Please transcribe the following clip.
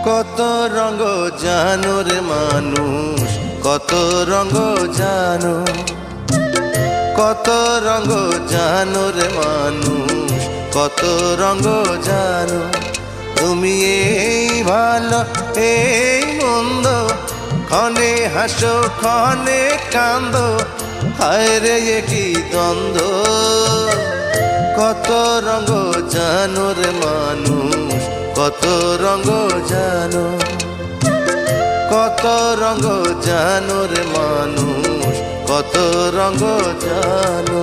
কত রঙ জানো রে মানুষ, কত রঙ জানো, কত রঙ জানো রে মানুষ, কত রঙ জানো। তুমি এই ভালো এই মন্দ, ক্ষণে হাসো ক্ষণে কান্দো, হায় রে কি দ্বন্দ্ব। কত রঙ জানো রে মানুষ, কত রঙ জানো, কত রঙ জানো রে মানুষ, কত রঙ জানো।